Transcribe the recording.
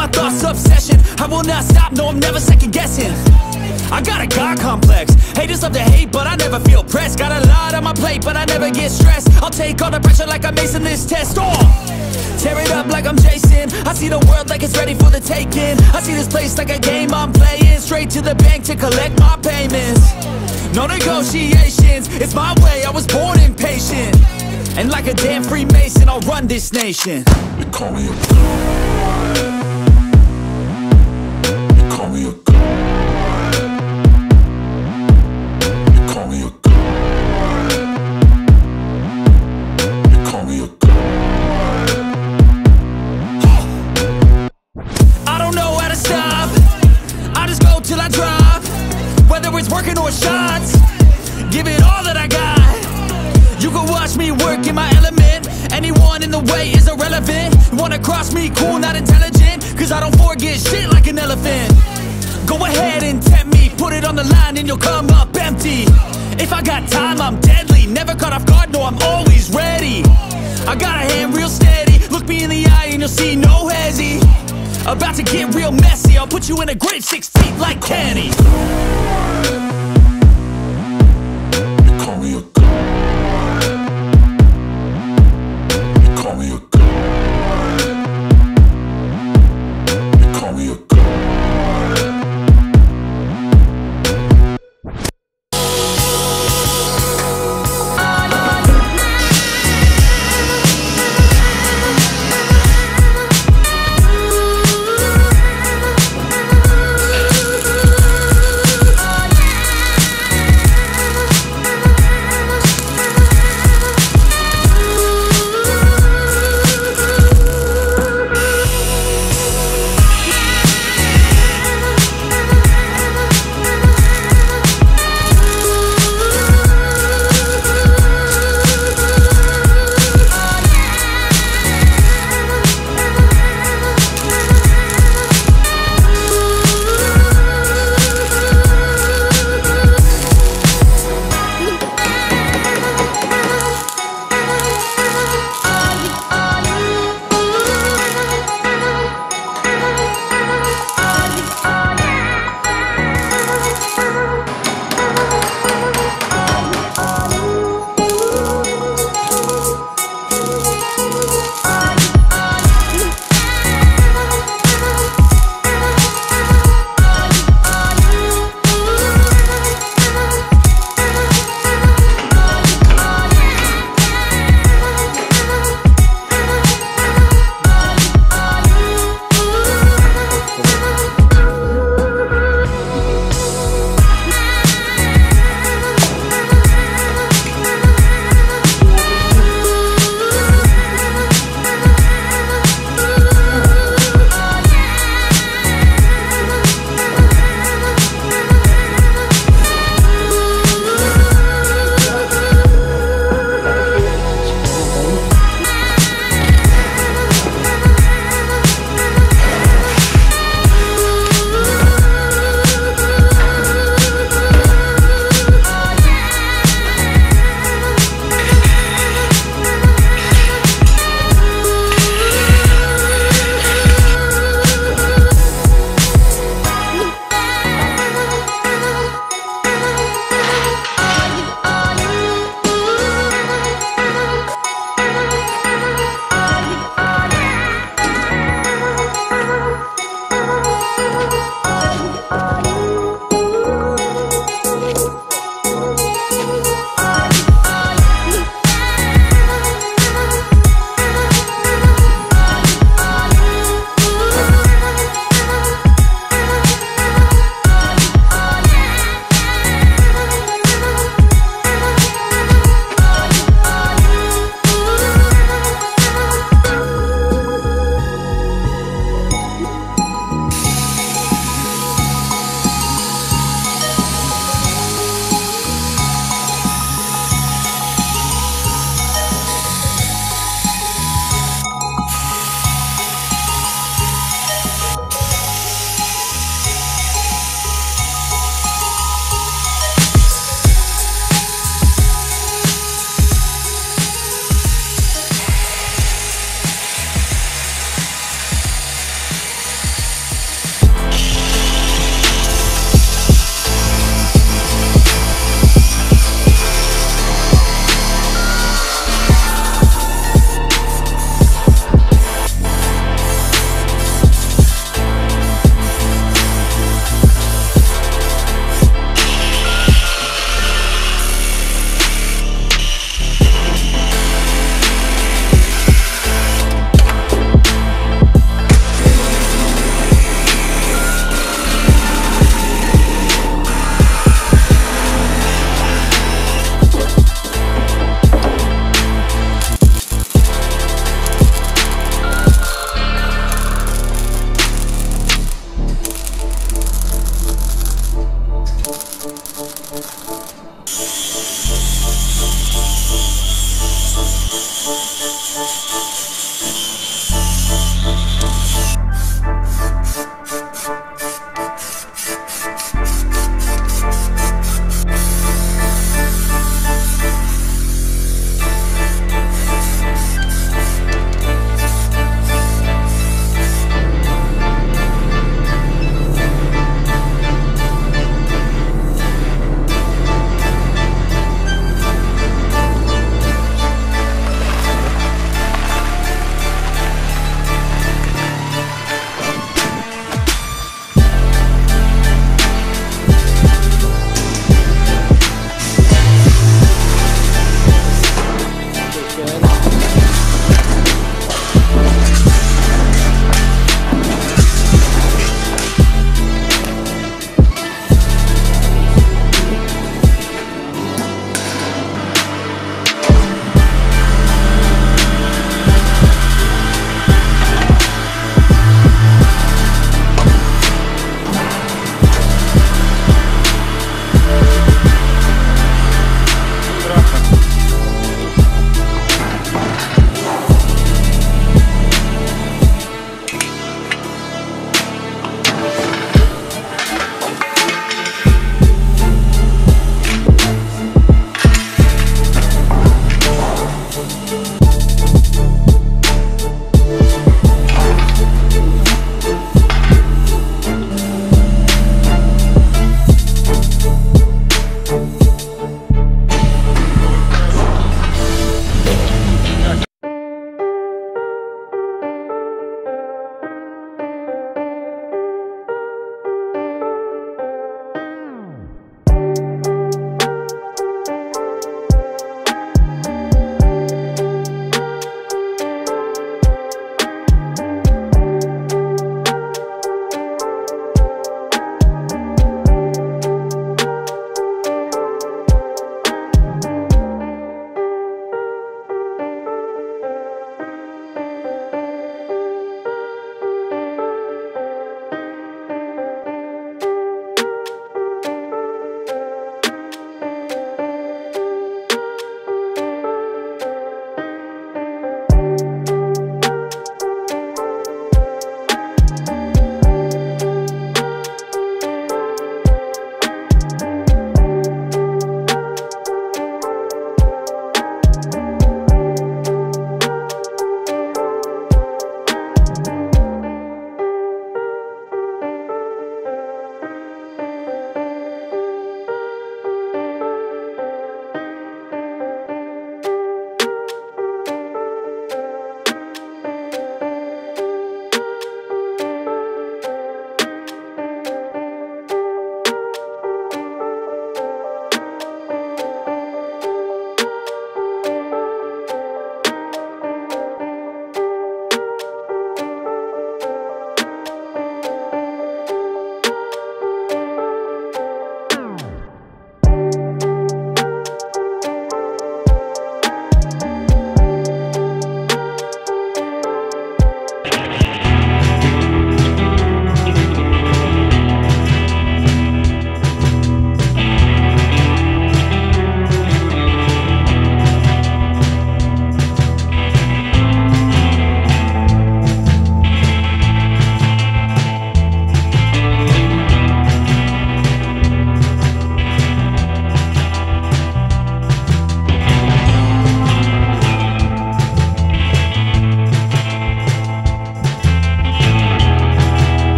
my thoughts obsession. I will not stop, no, I'm never second guessing. I got a God complex. Haters love to hate, but I never feel pressed. Got a lot on my plate, but I never get stressed. I'll take all the pressure like I'm acing this test. Tear it up like I'm Jason. I see the world like it's ready for the taking. I see this place like a game I'm playing. Straight to the bank to collect my payments. No negotiations, it's my way, I was born impatient. And like a damn Freemason, I'll run this nation. They call me a god. They call me a god. They call me a god. They call me a god. I don't know how to stop, I just go till I drop. Whether it's working or shots, give it all that I got. You can watch me work in my element. Anyone in the way is irrelevant. You wanna cross me, cool, not intelligent, cause I don't forget shit like an elephant. Go ahead and tempt me, put it on the line and you'll come up empty. If I got time, I'm deadly. Never caught off guard, no, I'm always ready. I got a hand real steady. Look me in the eye and you'll see no hezzy. About to get real messy. I'll put you in a grave 6 feet like Kenny. You call me a